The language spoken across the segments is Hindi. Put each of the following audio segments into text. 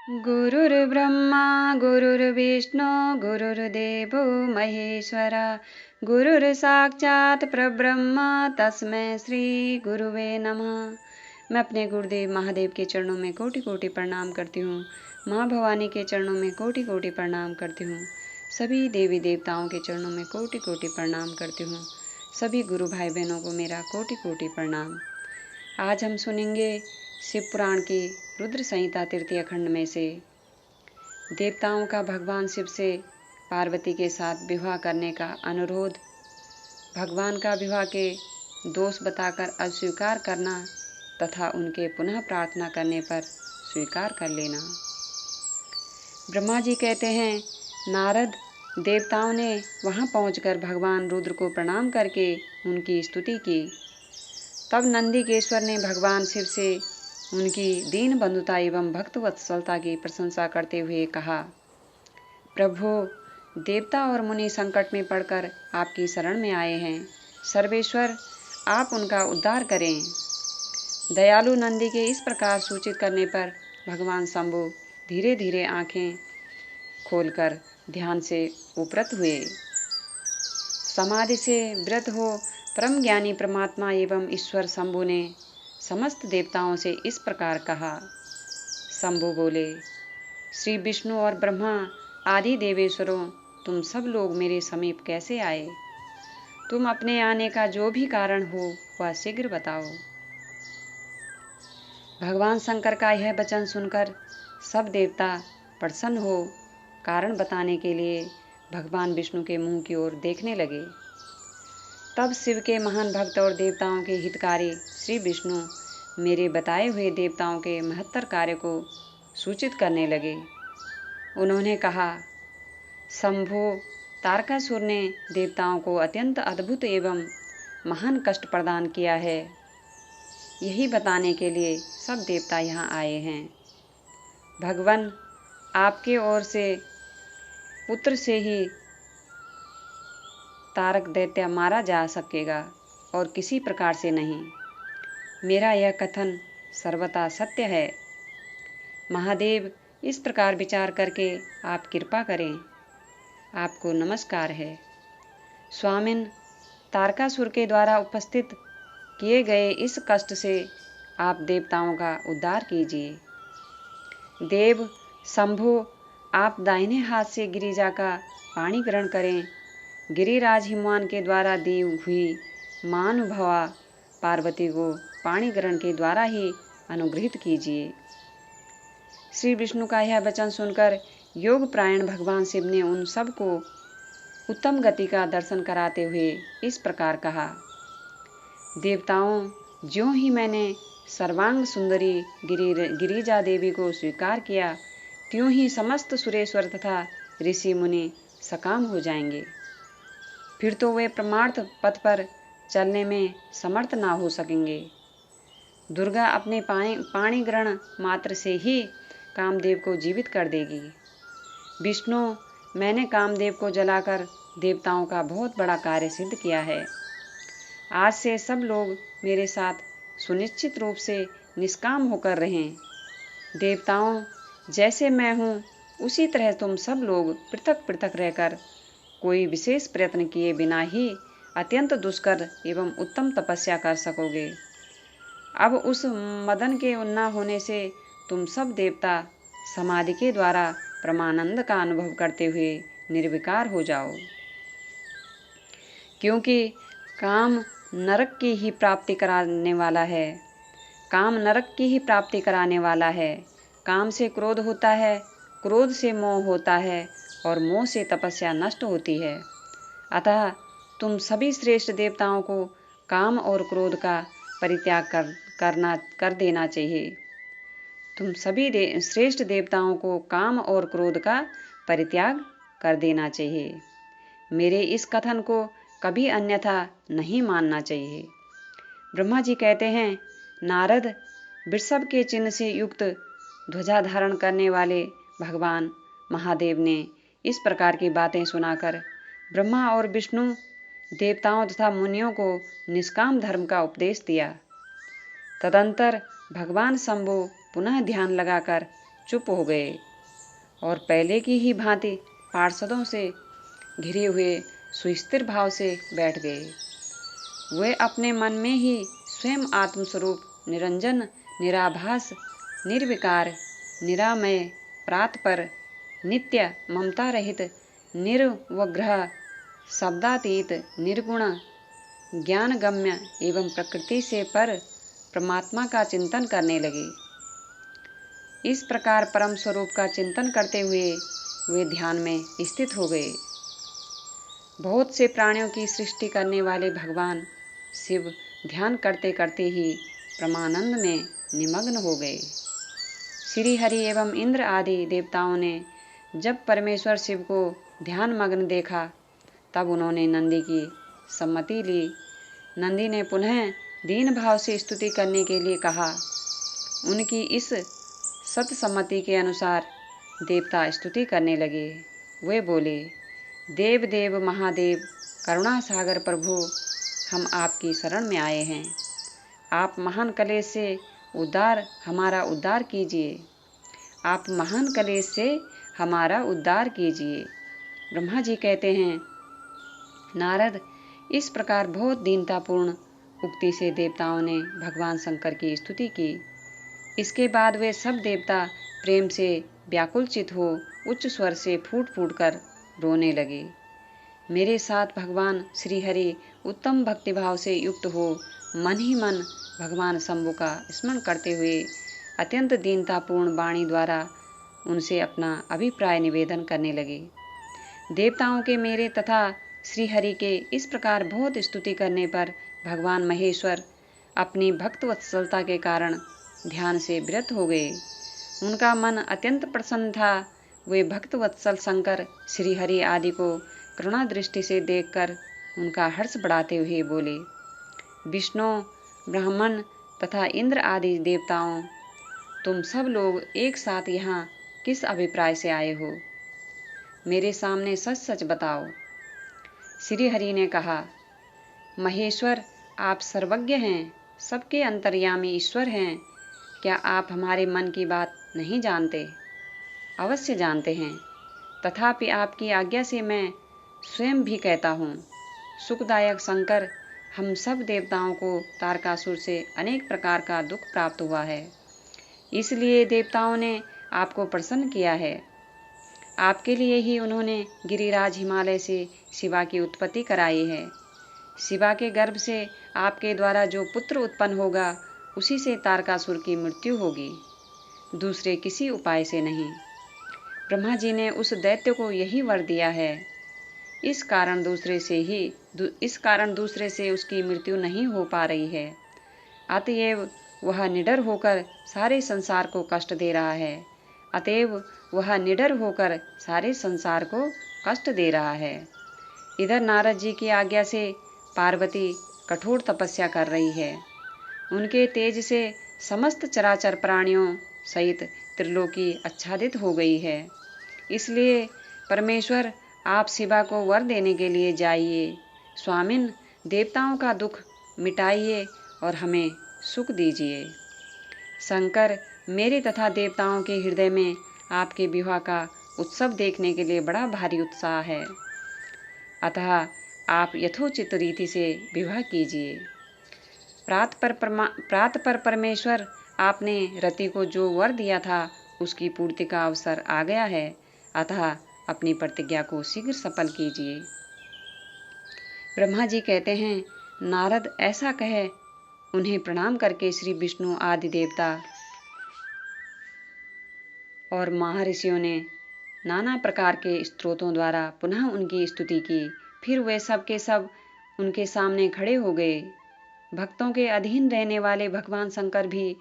गुरुर्ब्रह्मा गुरुर्विष्णु गुरुर्देवो महेश्वरा गुरुर्साक्षात् परब्रह्म तस्मै श्री गुरुवे नमः। मैं अपने गुरुदेव महादेव के चरणों में कोटि कोटि प्रणाम करती हूँ। माँ भवानी के चरणों में कोटि कोटि प्रणाम करती हूँ। सभी देवी देवताओं के चरणों में कोटि कोटि प्रणाम करती हूँ। सभी गुरु भाई बहनों को मेरा कोटि कोटि प्रणाम। आज हम सुनेंगे शिव पुराण की रुद्र संहिता तृतीय खंड में से देवताओं का भगवान शिव से पार्वती के साथ विवाह करने का अनुरोध, भगवान का विवाह के दोष बताकर अस्वीकार करना तथा उनके पुनः प्रार्थना करने पर स्वीकार कर लेना। ब्रह्मा जी कहते हैं, नारद देवताओं ने वहां पहुंचकर भगवान रुद्र को प्रणाम करके उनकी स्तुति की। तब नंदीकेश्वर ने भगवान शिव से उनकी दीन बंधुता एवं भक्त वत्सलता की प्रशंसा करते हुए कहा, प्रभु, देवता और मुनि संकट में पड़कर आपकी शरण में आए हैं। सर्वेश्वर, आप उनका उद्धार करें। दयालु नंदी के इस प्रकार सूचित करने पर भगवान शंभु धीरे धीरे आंखें खोलकर ध्यान से उपरत हुए। समाधि से व्रत हो परम ज्ञानी परमात्मा एवं ईश्वर शंभु ने समस्त देवताओं से इस प्रकार कहा। शंभु बोले, श्री विष्णु और ब्रह्मा आदि देवेश्वरों, तुम सब लोग मेरे समीप कैसे आए? तुम अपने आने का जो भी कारण हो वह शीघ्र बताओ। भगवान शंकर का यह वचन सुनकर सब देवता प्रसन्न हो कारण बताने के लिए भगवान विष्णु के मुंह की ओर देखने लगे। तब शिव के महान भक्त और देवताओं के हितकारी श्री विष्णु मेरे बताए हुए देवताओं के महत्तर कार्य को सूचित करने लगे। उन्होंने कहा, शंभो, तारकासुर ने देवताओं को अत्यंत अद्भुत एवं महान कष्ट प्रदान किया है। यही बताने के लिए सब देवता यहाँ आए हैं। भगवान, आपके ओर से पुत्र से ही तारक दैत्य मारा जा सकेगा और किसी प्रकार से नहीं। मेरा यह कथन सर्वथा सत्य है। महादेव, इस प्रकार विचार करके आप कृपा करें। आपको नमस्कार है। स्वामिन, तारकासुर के द्वारा उपस्थित किए गए इस कष्ट से आप देवताओं का उद्धार कीजिए। देव शंभु, आप दाहिने हाथ से गिरिजा का पानी ग्रहण करें। गिरिराज हिमवान के द्वारा दी हुई महानुभवा पार्वती को पाणी ग्रहण के द्वारा ही अनुग्रहित कीजिए। श्री विष्णु का यह वचन सुनकर योग प्रायण भगवान शिव ने उन सब को उत्तम गति का दर्शन कराते हुए इस प्रकार कहा, देवताओं, ज्यों ही मैंने सर्वांग सुंदरी गिरिजा देवी को स्वीकार किया, त्यों ही समस्त सुरेश्वर तथा ऋषि मुनि सकाम हो जाएंगे। फिर तो वे परमार्थ पथ पर चलने में समर्थ ना हो सकेंगे। दुर्गा अपने पाणी ग्रहण मात्र से ही कामदेव को जीवित कर देगी। विष्णु, मैंने कामदेव को जलाकर देवताओं का बहुत बड़ा कार्य सिद्ध किया है। आज से सब लोग मेरे साथ सुनिश्चित रूप से निष्काम होकर रहें। देवताओं, जैसे मैं हूँ उसी तरह तुम सब लोग पृथक पृथक रहकर कोई विशेष प्रयत्न किए बिना ही अत्यंत दुष्कर एवं उत्तम तपस्या कर सकोगे। अब उस मदन के न होने से तुम सब देवता समाधि के द्वारा परमानंद का अनुभव करते हुए निर्विकार हो जाओ। क्योंकि काम नरक की ही प्राप्ति कराने वाला है। काम नरक की ही प्राप्ति कराने वाला है। काम से क्रोध होता है, क्रोध से मोह होता है और मोह से तपस्या नष्ट होती है। अतः तुम सभी श्रेष्ठ देवताओं को काम और क्रोध का परित्याग कर देना चाहिए। तुम सभी श्रेष्ठ देवताओं को काम और क्रोध का परित्याग कर देना चाहिए। मेरे इस कथन को कभी अन्यथा नहीं मानना चाहिए। ब्रह्मा जी कहते हैं, नारद, वृषभ के चिन्ह से युक्त ध्वजा धारण करने वाले भगवान महादेव ने इस प्रकार की बातें सुनाकर ब्रह्मा और विष्णु देवताओं तथा मुनियों को निष्काम धर्म का उपदेश दिया। तदंतर भगवान शंभु पुनः ध्यान लगाकर चुप हो गए और पहले की ही भांति पार्षदों से घिरे हुए सुस्थिर भाव से बैठ गए। वे अपने मन में ही स्वयं आत्मस्वरूप निरंजन, निराभास, निर्विकार, निरामय, प्रातपर, नित्य, ममता रहित, निर्वग्रह, शब्दातीत, निर्गुण, ज्ञानगम्य एवं प्रकृति से पर परमात्मा का चिंतन करने लगे। इस प्रकार परम स्वरूप का चिंतन करते हुए वे ध्यान में स्थित हो गए। बहुत से प्राणियों की सृष्टि करने वाले भगवान शिव ध्यान करते करते ही परमानंद में निमग्न हो गए। श्री हरि एवं इंद्र आदि देवताओं ने जब परमेश्वर शिव को ध्यान मग्न देखा तब उन्होंने नंदी की सम्मति ली। नंदी ने पुनः दीन भाव से स्तुति करने के लिए कहा। उनकी इस सत्सम्मति के अनुसार देवता स्तुति करने लगे। वे बोले, देव देव महादेव, करुणा सागर प्रभु, हम आपकी शरण में आए हैं। आप महान कलेश से हमारा उद्धार कीजिए। आप महान कलेश से हमारा उद्धार कीजिए। ब्रह्मा जी कहते हैं, नारद, इस प्रकार बहुत दीनतापूर्ण उक्ति से देवताओं ने भगवान शंकर की स्तुति की। इसके बाद वे सब देवता प्रेम से व्याकुलचित हो उच्च स्वर से फूट फूट कर रोने लगे। मेरे साथ भगवान श्री हरि उत्तम भक्तिभाव से युक्त हो मन ही मन भगवान शंभु का स्मरण करते हुए अत्यंत दीनतापूर्ण वाणी द्वारा उनसे अपना अभिप्राय निवेदन करने लगे। देवताओं के मेरे तथा श्री हरि के इस प्रकार बहुत स्तुति करने पर भगवान महेश्वर अपनी भक्तवत्सलता के कारण ध्यान से विरत हो गए। उनका मन अत्यंत प्रसन्न था। वे भक्तवत्सल शंकर श्री हरि आदि को करुणा दृष्टि से देखकर उनका हर्ष बढ़ाते हुए बोले, विष्णु, ब्राह्मण तथा इंद्र आदि देवताओं, तुम सब लोग एक साथ यहाँ किस अभिप्राय से आए हो? मेरे सामने सच सच बताओ। श्री हरि ने कहा, महेश्वर, आप सर्वज्ञ हैं, सबके अंतर्यामी ईश्वर हैं। क्या आप हमारे मन की बात नहीं जानते? अवश्य जानते हैं, तथापि आपकी आज्ञा से मैं स्वयं भी कहता हूँ। सुखदायक शंकर, हम सब देवताओं को तारकासुर से अनेक प्रकार का दुख प्राप्त हुआ है। इसलिए देवताओं ने आपको प्रसन्न किया है। आपके लिए ही उन्होंने गिरिराज हिमालय से शिवा की उत्पत्ति कराई है। शिवा के गर्भ से आपके द्वारा जो पुत्र उत्पन्न होगा उसी से तारकासुर की मृत्यु होगी, दूसरे किसी उपाय से नहीं। ब्रह्मा जी ने उस दैत्य को यही वर दिया है। इस कारण दूसरे से उसकी मृत्यु नहीं हो पा रही है। अतएव वह निडर होकर सारे संसार को कष्ट दे रहा है। इधर नारद जी की आज्ञा से पार्वती कठोर तपस्या कर रही है। उनके तेज से समस्त चराचर प्राणियों सहित त्रिलोकी आच्छादित हो गई है। इसलिए परमेश्वर, आप शिवा को वर देने के लिए जाइए। स्वामिन, देवताओं का दुख मिटाइए और हमें सुख दीजिए। शंकर, मेरे तथा देवताओं के हृदय में आपके विवाह का उत्सव देखने के लिए बड़ा भारी उत्साह है। अतः आप यथोचित रीति से विवाह कीजिए। प्रात पर परमेश्वर, आपने रति को जो वर दिया था उसकी पूर्ति का अवसर आ गया है। अतः अपनी प्रतिज्ञा को शीघ्र सफल कीजिए। ब्रह्मा जी कहते हैं, नारद, ऐसा कहे उन्हें प्रणाम करके श्री विष्णु आदि देवता और महर्षियों ने नाना प्रकार के स्तोत्रों द्वारा पुनः उनकी स्तुति की। फिर वे सब के सब उनके सामने खड़े हो गए। भक्तों के अधीन रहने वाले भगवान शंकर भी,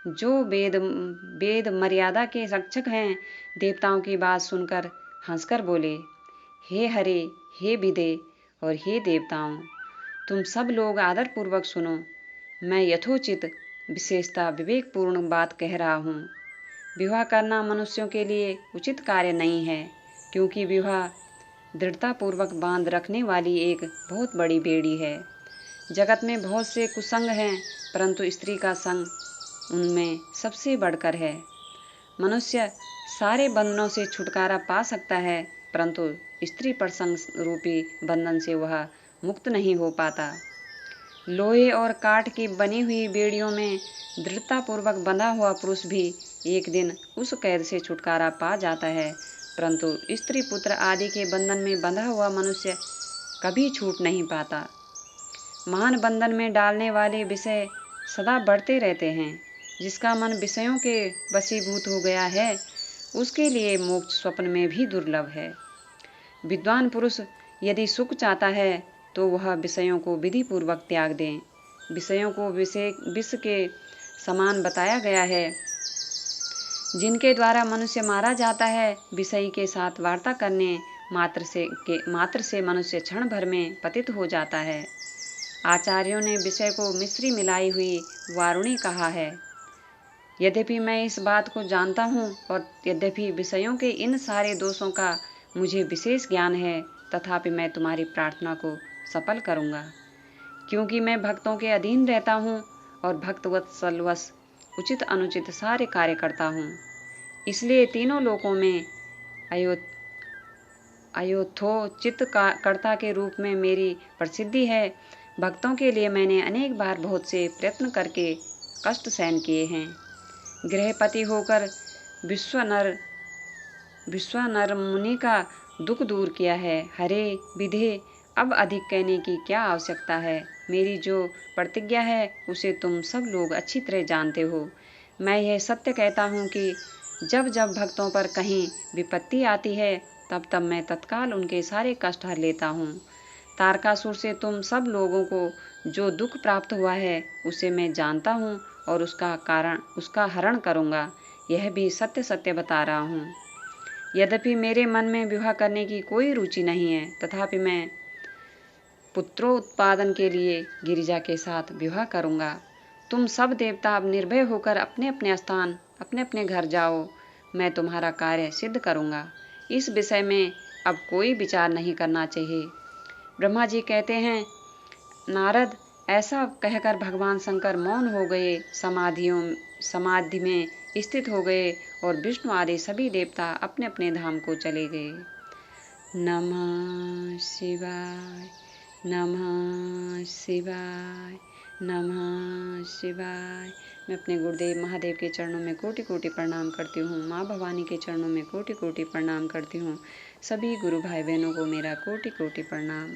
जो वेद मर्यादा के रक्षक हैं, देवताओं की बात सुनकर हंसकर बोले, हे हरे, हे विदे और हे देवताओं, तुम सब लोग आदर पूर्वक सुनो। मैं यथोचित विशेषता विवेकपूर्ण बात कह रहा हूँ। विवाह करना मनुष्यों के लिए उचित कार्य नहीं है, क्योंकि विवाह दृढ़तापूर्वक बांध रखने वाली एक बहुत बड़ी बेड़ी है। जगत में बहुत से कुसंग हैं, परंतु स्त्री का संग उनमें सबसे बढ़कर है। मनुष्य सारे बंधनों से छुटकारा पा सकता है, परंतु स्त्री प्रसंग रूपी बंधन से वह मुक्त नहीं हो पाता। लोहे और काठ की बनी हुई बेड़ियों में दृढ़तापूर्वक बंधा हुआ पुरुष भी एक दिन उस कैद से छुटकारा पा जाता है, परंतु स्त्री पुत्र आदि के बंधन में बंधा हुआ मनुष्य कभी छूट नहीं पाता। महान बंधन में डालने वाले विषय सदा बढ़ते रहते हैं। जिसका मन विषयों के वशीभूत हो गया है, उसके लिए मोक्ष स्वप्न में भी दुर्लभ है। विद्वान पुरुष यदि सुख चाहता है तो वह विषयों को विधि पूर्वक त्याग दें। विषयों को विष के समान बताया गया है, जिनके द्वारा मनुष्य मारा जाता है। विषयी के साथ वार्ता करने मात्र से मनुष्य क्षण भर में पतित हो जाता है। आचार्यों ने विषय को मिश्री मिलाई हुई वारुणी कहा है। यद्यपि मैं इस बात को जानता हूँ और यद्यपि विषयों के इन सारे दोषों का मुझे विशेष ज्ञान है, तथापि मैं तुम्हारी प्रार्थना को सफल करूँगा, क्योंकि मैं भक्तों के अधीन रहता हूँ और भक्तवत्सलवश उचित अनुचित सारे कार्य करता हूँ। इसलिए तीनों लोकों में अयोथोचित कर्ता के रूप में मेरी प्रसिद्धि है। भक्तों के लिए मैंने अनेक बार बहुत से प्रयत्न करके कष्ट सहन किए हैं। गृहपति होकर विश्वानर मुनि का दुख दूर किया है। हरे विधे, अब अधिक कहने की क्या आवश्यकता है। मेरी जो प्रतिज्ञा है उसे तुम सब लोग अच्छी तरह जानते हो। मैं यह सत्य कहता हूँ कि जब जब भक्तों पर कहीं विपत्ति आती है, तब तब मैं तत्काल उनके सारे कष्ट हर लेता हूँ। तारकासुर से तुम सब लोगों को जो दुख प्राप्त हुआ है उसे मैं जानता हूँ और उसका हरण करूँगा। यह भी सत्य सत्य बता रहा हूँ। यद्यपि मेरे मन में विवाह करने की कोई रुचि नहीं है, तथापि मैं पुत्रोत्पादन के लिए गिरिजा के साथ विवाह करूँगा। तुम सब देवता अब निर्भय होकर अपने अपने स्थान अपने अपने घर जाओ। मैं तुम्हारा कार्य सिद्ध करूँगा। इस विषय में अब कोई विचार नहीं करना चाहिए। ब्रह्मा जी कहते हैं, नारद, ऐसा कहकर भगवान शंकर मौन हो गए, समाधि में स्थित हो गए और विष्णु आदि सभी देवता अपने अपने धाम को चले गए। नमः शिवाय, नमः शिवाय, नमः शिवाय। मैं अपने गुरुदेव महादेव के चरणों में कोटि कोटि प्रणाम करती हूँ। माँ भवानी के चरणों में कोटि कोटि प्रणाम करती हूँ। सभी गुरु भाई बहनों को मेरा कोटि कोटि प्रणाम।